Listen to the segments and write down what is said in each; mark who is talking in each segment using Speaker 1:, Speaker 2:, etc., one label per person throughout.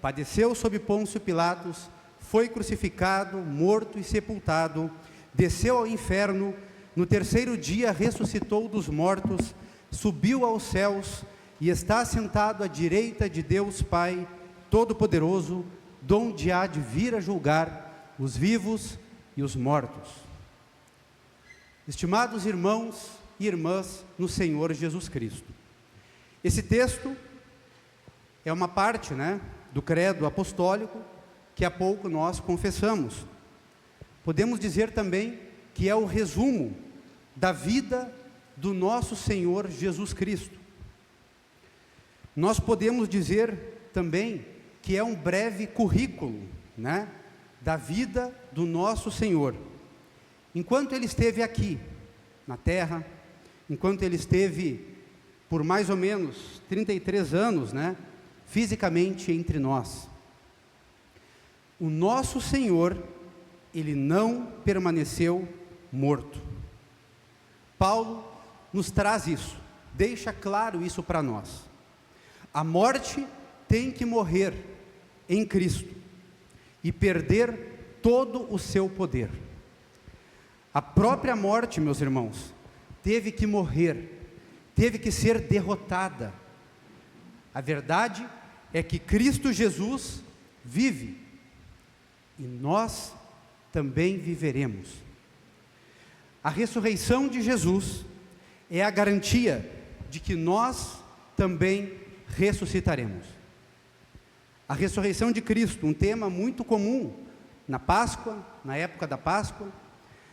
Speaker 1: padeceu sob Pôncio Pilatos, foi crucificado, morto e sepultado, desceu ao inferno, no terceiro dia ressuscitou dos mortos, subiu aos céus e está sentado à direita de Deus Pai Todo-Poderoso, donde há de vir a julgar os vivos e os mortos. Estimados irmãos e irmãs no Senhor Jesus Cristo, esse texto é uma parte, do credo apostólico que há pouco nós confessamos. Podemos dizer também que é o resumo da vida do nosso Senhor Jesus Cristo. Nós podemos dizer também que é um breve currículo, da vida do nosso Senhor. Enquanto Ele esteve aqui, na terra, enquanto Ele esteve por mais ou menos 33 anos, fisicamente entre nós, o nosso Senhor, Ele não permaneceu morto. Paulo nos traz isso, deixa claro isso para nós. A morte tem que morrer em Cristo e perder todo o seu poder. A própria morte, meus irmãos, teve que morrer, teve que ser derrotada. A verdade é que Cristo Jesus vive e nós também viveremos. A ressurreição de Jesus é a garantia de que nós também ressuscitaremos. A ressurreição de Cristo, um tema muito comum na Páscoa, na época da Páscoa,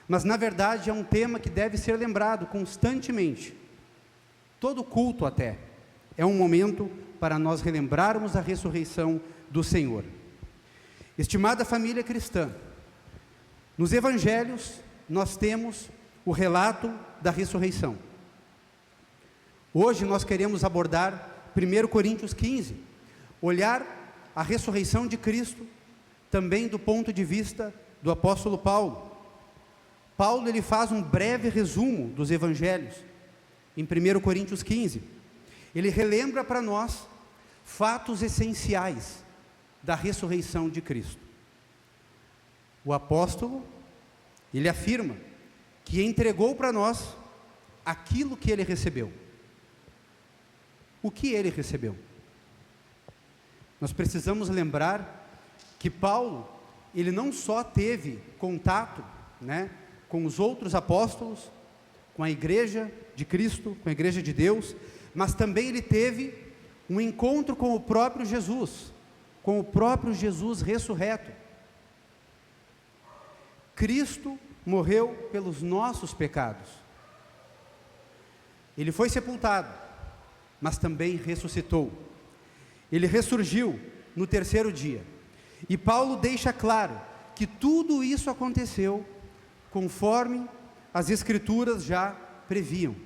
Speaker 1: mas na verdade é um tema que deve ser lembrado constantemente. Todo culto até é um momento para nós relembrarmos a ressurreição do Senhor. Estimada família cristã, nos evangelhos nós temos o relato da ressurreição. Hoje nós queremos abordar 1 Coríntios 15, olhar a ressurreição de Cristo também do ponto de vista do apóstolo Paulo. Paulo ele faz um breve resumo dos evangelhos em 1 Coríntios 15. Ele relembra para nós fatos essenciais da ressurreição de Cristo. O apóstolo, ele afirma que entregou para nós aquilo que ele recebeu. O que ele recebeu? Nós precisamos lembrar que Paulo, ele não só teve contato, com os outros apóstolos, com a igreja de Cristo, com a igreja de Deus, mas também ele teve um encontro com o próprio Jesus, ressurreto. Cristo morreu pelos nossos pecados. Ele foi sepultado, mas também ressuscitou. Ele ressurgiu no terceiro dia. E Paulo deixa claro que tudo isso aconteceu conforme as Escrituras já previam.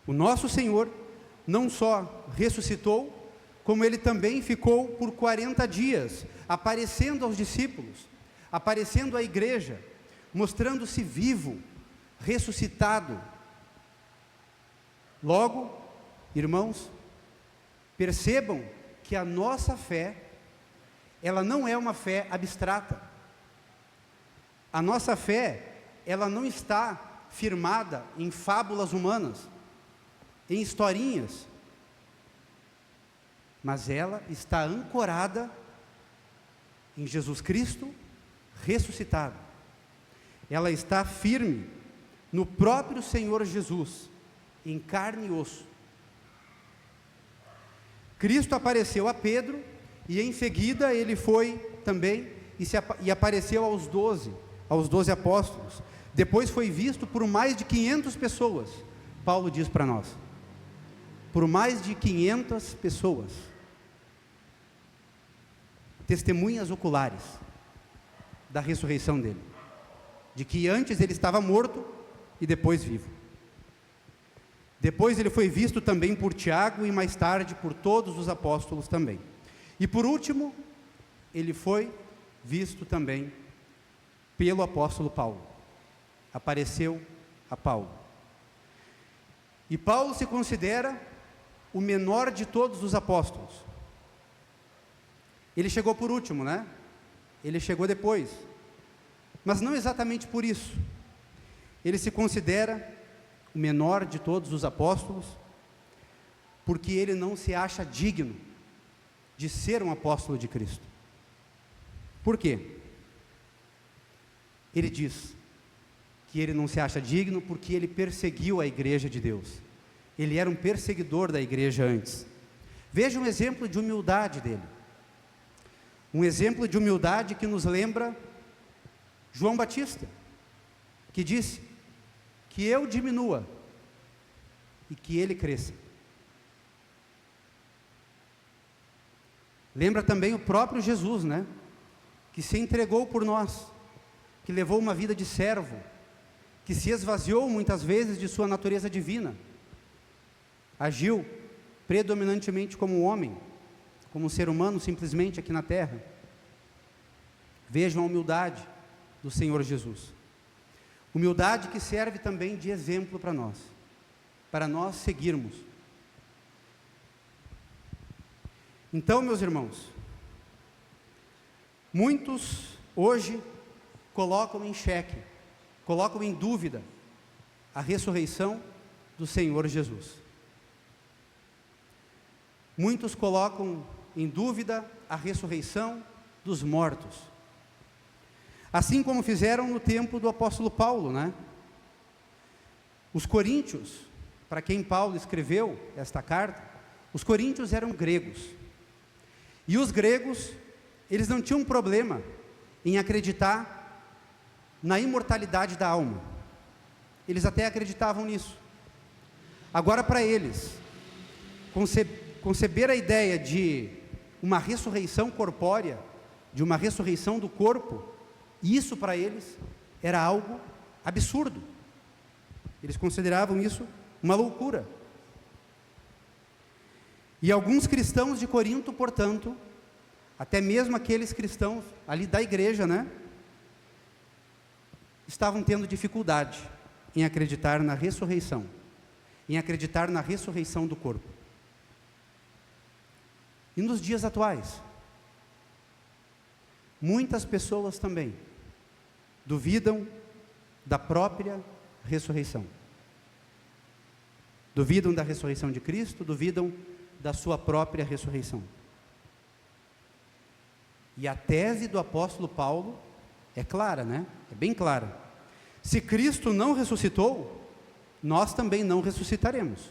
Speaker 1: O nosso Senhor não só ressuscitou, como Ele também ficou por 40 dias, aparecendo aos discípulos, aparecendo à igreja, mostrando-se vivo, ressuscitado. Logo, irmãos, percebam que a nossa fé, ela não é uma fé abstrata. A nossa fé, ela não está firmada em fábulas humanas, em historinhas, mas ela está ancorada em Jesus Cristo ressuscitado. Ela está firme no próprio Senhor Jesus, em carne e osso. Cristo apareceu a Pedro e em seguida ele foi também e apareceu aos 12 apóstolos. Depois foi visto por mais de 500 pessoas. Paulo diz para nós, por mais de 500 pessoas, testemunhas oculares da ressurreição dele, de que antes ele estava morto e depois vivo. Depois ele foi visto também por Tiago e mais tarde por todos os apóstolos também. E por último, ele foi visto também pelo apóstolo Paulo. Apareceu a Paulo. E Paulo se considera o menor de todos os apóstolos. Ele chegou por último, né? Ele chegou depois. Mas não exatamente por isso. Ele se considera o menor de todos os apóstolos, porque ele não se acha digno de ser um apóstolo de Cristo. Por quê? Ele diz que ele não se acha digno porque ele perseguiu a igreja de Deus. Ele era um perseguidor da igreja antes. Veja um exemplo de humildade dele. Um exemplo de humildade que nos lembra João Batista, que disse que eu diminua e que ele cresça. Lembra também o próprio Jesus, né? Que se entregou por nós, que levou uma vida de servo, que se esvaziou muitas vezes de sua natureza divina, agiu predominantemente como um homem, como um ser humano simplesmente aqui na terra. Vejam a humildade do Senhor Jesus. Humildade que serve também de exemplo para nós seguirmos. Então, meus irmãos, muitos hoje colocam em xeque, colocam em dúvida a ressurreição do Senhor Jesus. Muitos colocam em dúvida a ressurreição dos mortos. Assim como fizeram no tempo do apóstolo Paulo, né? Os coríntios, para quem Paulo escreveu esta carta, os coríntios eram gregos. E os gregos, eles não tinham problema em acreditar na imortalidade da alma. Eles até acreditavam nisso. Agora, para eles, conceber a ideia de uma ressurreição corpórea, de uma ressurreição do corpo, isso para eles era algo absurdo. Eles consideravam isso uma loucura. E alguns cristãos de Corinto, portanto, até mesmo aqueles cristãos ali da igreja, né, estavam tendo dificuldade em acreditar na ressurreição, em acreditar na ressurreição do corpo. E nos dias atuais, muitas pessoas também duvidam da própria ressurreição. Duvidam da ressurreição de Cristo, duvidam da sua própria ressurreição. E a tese do apóstolo Paulo é clara, né? É bem clara. Se Cristo não ressuscitou, nós também não ressuscitaremos.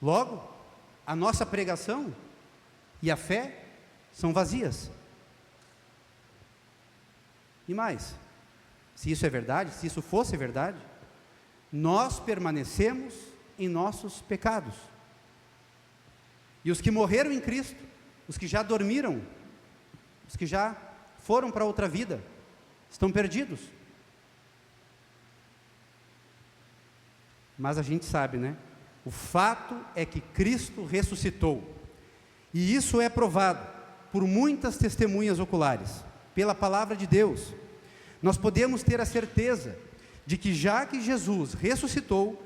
Speaker 1: Logo, a nossa pregação e a fé são vazias. E mais, se isso é verdade, se isso fosse verdade, nós permanecemos em nossos pecados. E os que morreram em Cristo, os que já dormiram, os que já foram para outra vida, estão perdidos. Mas a gente sabe, né? O fato é que Cristo ressuscitou. E isso é provado por muitas testemunhas oculares, pela palavra de Deus. Nós podemos ter a certeza de que já que Jesus ressuscitou,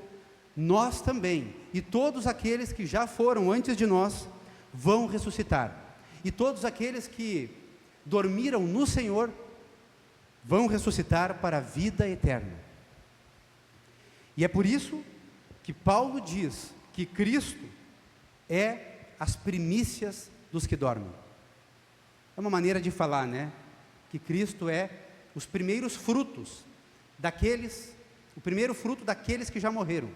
Speaker 1: nós também, e todos aqueles que já foram antes de nós, vão ressuscitar. E todos aqueles que dormiram no Senhor, vão ressuscitar para a vida eterna. E é por isso que Paulo diz que Cristo é as primícias dos que dormem. É uma maneira de falar, né? Que Cristo é os primeiros frutos daqueles, o primeiro fruto daqueles que já morreram.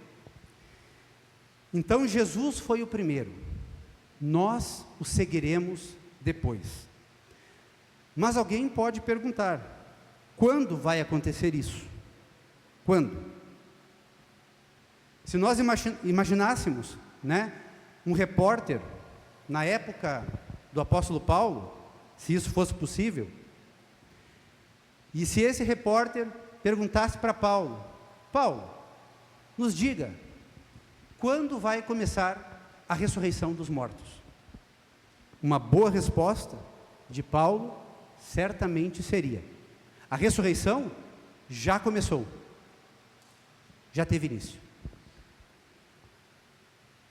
Speaker 1: Então Jesus foi o primeiro, nós o seguiremos depois. Mas alguém pode perguntar, quando vai acontecer isso? Quando? Se nós imaginássemos, né, um repórter, na época do apóstolo Paulo, se isso fosse possível, e se esse repórter perguntasse para Paulo, Paulo, nos diga, quando vai começar a ressurreição dos mortos? Uma boa resposta de Paulo certamente seria, a ressurreição já começou, já teve início.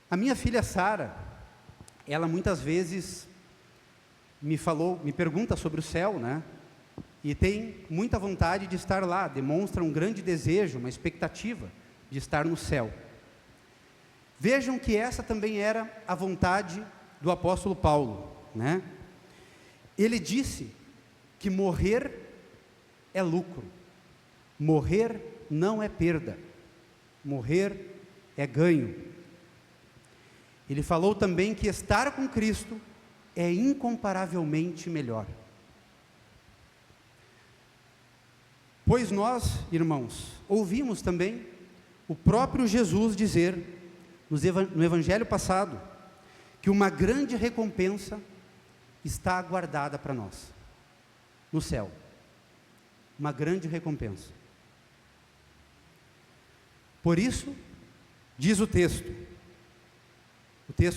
Speaker 1: A minha filha Sara, ela muitas vezes me pergunta sobre o céu, né? E tem muita vontade de estar lá, demonstra um grande desejo, uma expectativa de estar no céu. Vejam que essa também era a vontade do apóstolo Paulo, né? Ele disse que morrer é lucro, morrer não é perda, morrer é ganho. Ele falou também que estar com Cristo é incomparavelmente melhor. Pois nós, irmãos, ouvimos também o próprio Jesus dizer, no Evangelho passado, que uma grande recompensa está aguardada para nós, no céu. Uma grande recompensa. Por isso, diz o texto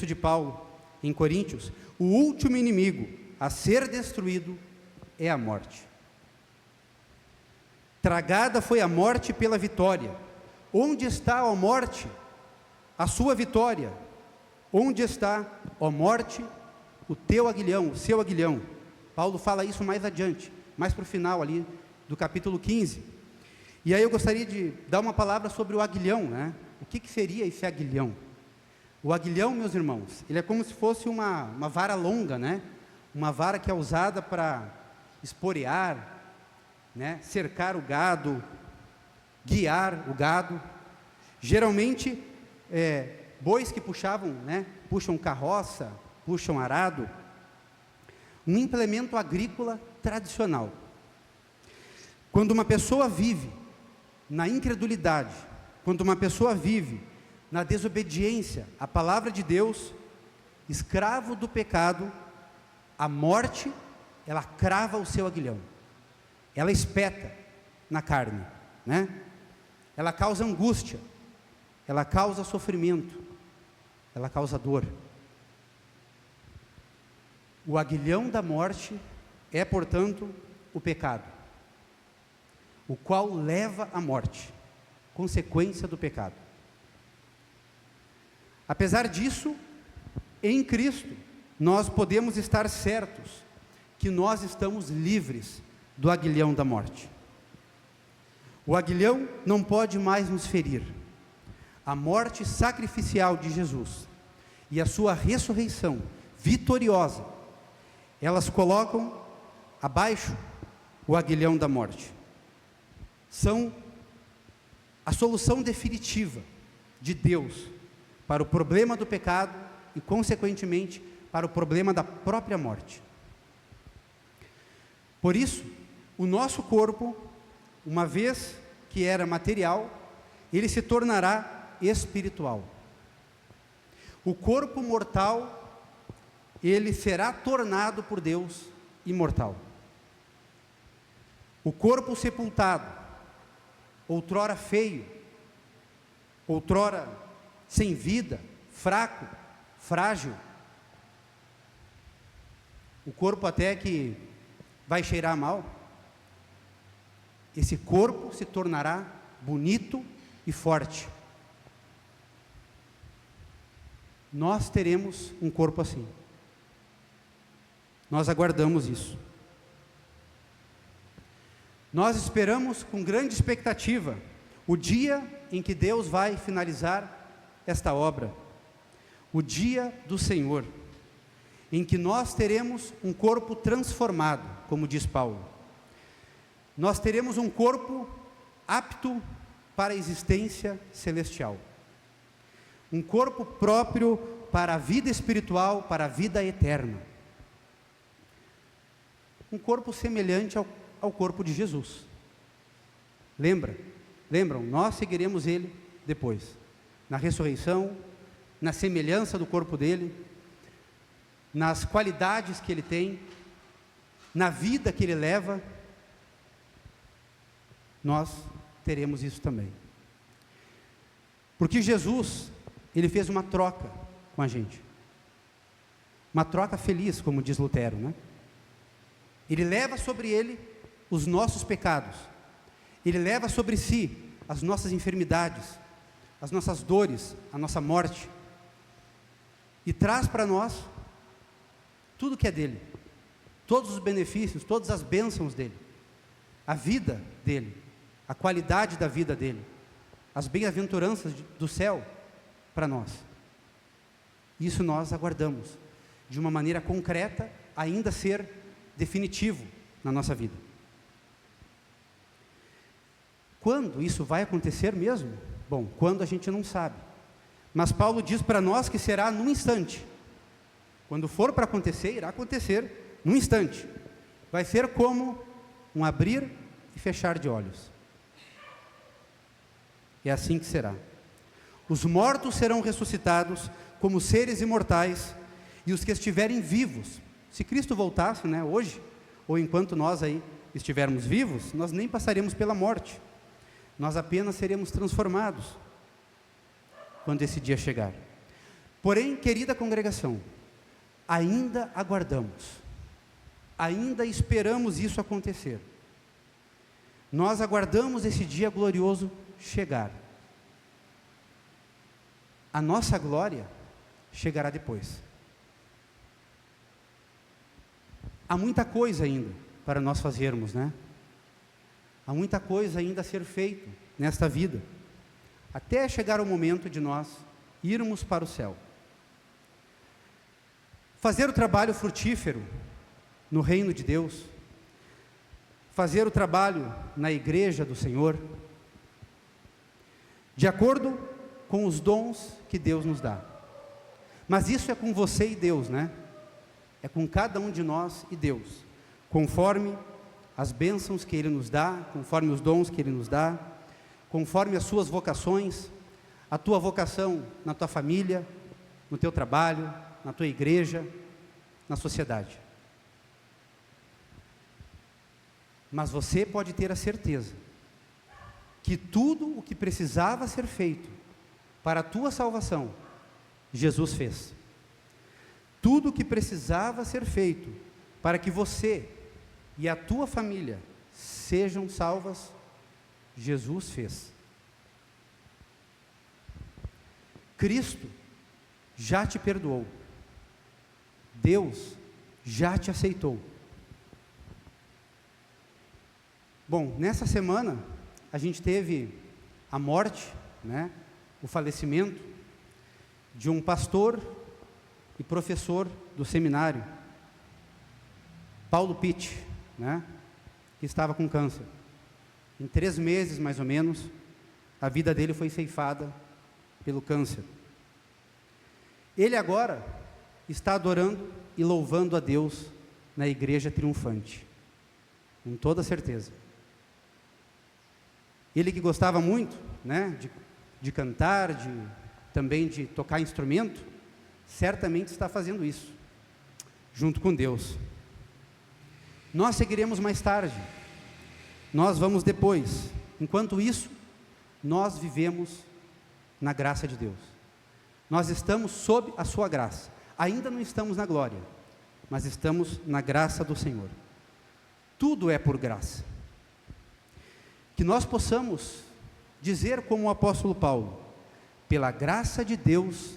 Speaker 1: de Paulo, em Coríntios, o último inimigo a ser destruído é a morte. Tragada foi a morte pela vitória. Onde está, ó morte, a sua vitória? Onde está, ó morte, o teu aguilhão, o seu aguilhão? Paulo fala isso mais adiante, mais para o final ali do capítulo 15. E aí eu gostaria de dar uma palavra sobre o aguilhão, né? O que seria esse aguilhão? O aguilhão, meus irmãos, ele é como se fosse uma vara longa, né? Uma vara que é usada para esporear, né? Cercar o gado, guiar o gado. Geralmente, bois que puxavam, né? Puxam carroça, puxam arado. Um implemento agrícola tradicional. Quando uma pessoa vive na incredulidade, quando uma pessoa vive na desobediência à palavra de Deus, escravo do pecado, a morte, ela crava o seu aguilhão, ela espeta na carne, né? Ela causa angústia, ela causa sofrimento, ela causa dor. O aguilhão da morte é, portanto, o pecado, o qual leva à morte, consequência do pecado. Apesar disso, em Cristo, nós podemos estar certos que nós estamos livres do aguilhão da morte. O aguilhão não pode mais nos ferir. A morte sacrificial de Jesus e a sua ressurreição vitoriosa, elas colocam abaixo o aguilhão da morte. São a solução definitiva de Deus para o problema do pecado e, consequentemente, para o problema da própria morte. Por isso, o nosso corpo, uma vez que era material, ele se tornará espiritual. O corpo mortal, ele será tornado por Deus imortal. O corpo sepultado, outrora feio, outrora sem vida, fraco, frágil, o corpo até que vai cheirar mal, esse corpo se tornará bonito e forte. Nós teremos um corpo assim. Nós aguardamos isso. Nós esperamos com grande expectativa o dia em que Deus vai finalizar esta obra, o dia do Senhor, em que nós teremos um corpo transformado, como diz Paulo. Nós teremos um corpo apto para a existência celestial, um corpo próprio para a vida espiritual, para a vida eterna, um corpo semelhante ao corpo de Jesus. Lembram? Nós seguiremos Ele depois, na ressurreição, na semelhança do corpo dele, nas qualidades que ele tem, na vida que ele leva, nós teremos isso também. Porque Jesus, ele fez uma troca com a gente, uma troca feliz, como diz Lutero, né? Ele leva sobre ele os nossos pecados, ele leva sobre si as nossas enfermidades, as nossas dores, a nossa morte, e traz para nós tudo que é dele, todos os benefícios, todas as bênçãos dele, a vida dele, a qualidade da vida dele, as bem-aventuranças do céu para nós. Isso nós aguardamos, de uma maneira concreta, ainda ser definitivo na nossa vida. Quando isso vai acontecer mesmo? Bom, quando a gente não sabe. Mas Paulo diz para nós que será num instante. Quando for para acontecer, irá acontecer num instante. Vai ser como um abrir e fechar de olhos. É assim que será. Os mortos serão ressuscitados como seres imortais, e os que estiverem vivos, se Cristo voltasse, hoje, ou enquanto nós aí estivermos vivos, nós nem passaremos pela morte. Nós apenas seremos transformados quando esse dia chegar. Porém, querida congregação, ainda aguardamos, ainda esperamos isso acontecer. Nós aguardamos esse dia glorioso chegar. A nossa glória chegará depois. Há muita coisa ainda para nós fazermos, Há muita coisa ainda a ser feita nesta vida, até chegar o momento de nós irmos para o céu. Fazer o trabalho frutífero no reino de Deus, fazer o trabalho na igreja do Senhor, de acordo com os dons que Deus nos dá. Mas isso é com você e Deus, É com cada um de nós e Deus, conforme as bênçãos que Ele nos dá, conforme os dons que Ele nos dá, conforme as suas vocações, a tua vocação na tua família, no teu trabalho, na tua igreja, na sociedade. Mas você pode ter a certeza que tudo o que precisava ser feito para a tua salvação, Jesus fez. Tudo o que precisava ser feito para que você e a tua família sejam salvas, Jesus fez. Cristo já te perdoou. Deus já te aceitou. Bom, nessa semana a gente teve a morte, o falecimento de um pastor e professor do seminário, Paulo Pitt, que estava com câncer. Em 3 meses, mais ou menos, a vida dele foi ceifada pelo câncer. Ele agora está adorando e louvando a Deus na igreja triunfante, com toda certeza. Ele que gostava muito, de cantar, também de tocar instrumento, certamente está fazendo isso, junto com Deus. Nós seguiremos mais tarde, nós vamos depois. Enquanto isso, nós vivemos na graça de Deus. Nós estamos sob a sua graça. Ainda não estamos na glória, mas estamos na graça do Senhor. Tudo é por graça. Que nós possamos dizer como o apóstolo Paulo: pela graça de Deus,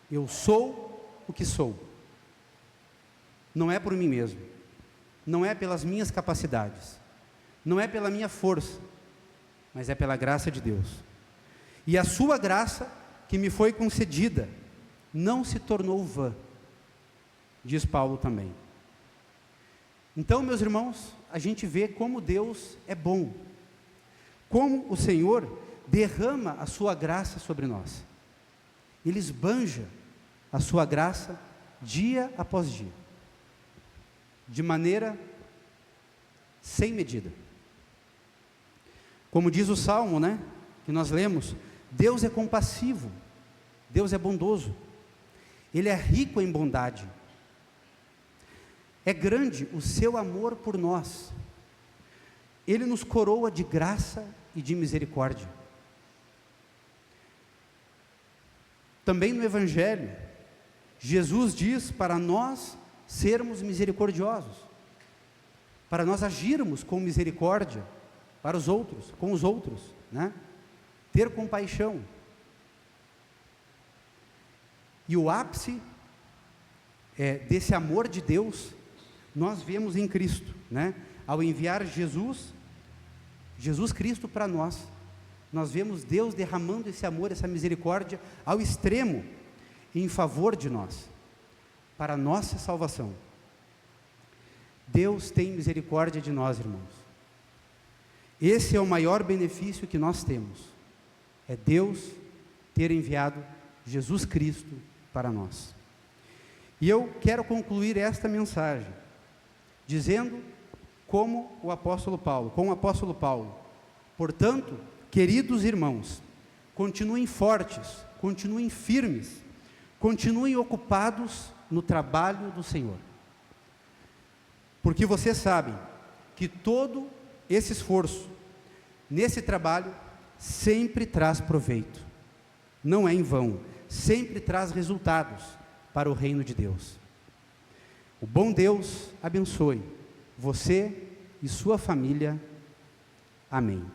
Speaker 1: eu sou o que sou. Não é por mim mesmo, não é pelas minhas capacidades, não é pela minha força, mas é pela graça de Deus. E a sua graça que me foi concedida não se tornou vã, diz Paulo também. Então, meus irmãos, a gente vê como Deus é bom, como o Senhor derrama a sua graça sobre nós. Ele esbanja a sua graça dia após dia, de maneira sem medida. Como diz o Salmo, que nós lemos, Deus é compassivo, Deus é bondoso, Ele é rico em bondade, é grande o seu amor por nós, Ele nos coroa de graça e de misericórdia. Também no Evangelho, Jesus diz para nós sermos misericordiosos, para nós agirmos com misericórdia para os outros, com os outros, ter compaixão. E o ápice desse amor de Deus nós vemos em Cristo, né? Ao enviar Jesus Cristo para nós, nós vemos Deus derramando esse amor, essa misericórdia ao extremo, em favor de nós, para a nossa salvação. Deus tem misericórdia de nós, irmãos. Esse é o maior benefício que nós temos, é Deus ter enviado Jesus Cristo para nós. E eu quero concluir esta mensagem, dizendo com o apóstolo Paulo, portanto, queridos irmãos, continuem fortes, continuem firmes, continuem ocupados no trabalho do Senhor, porque vocês sabem que todo esse esforço nesse trabalho sempre traz proveito, não é em vão, sempre traz resultados para o reino de Deus. O bom Deus abençoe você e sua família. Amém.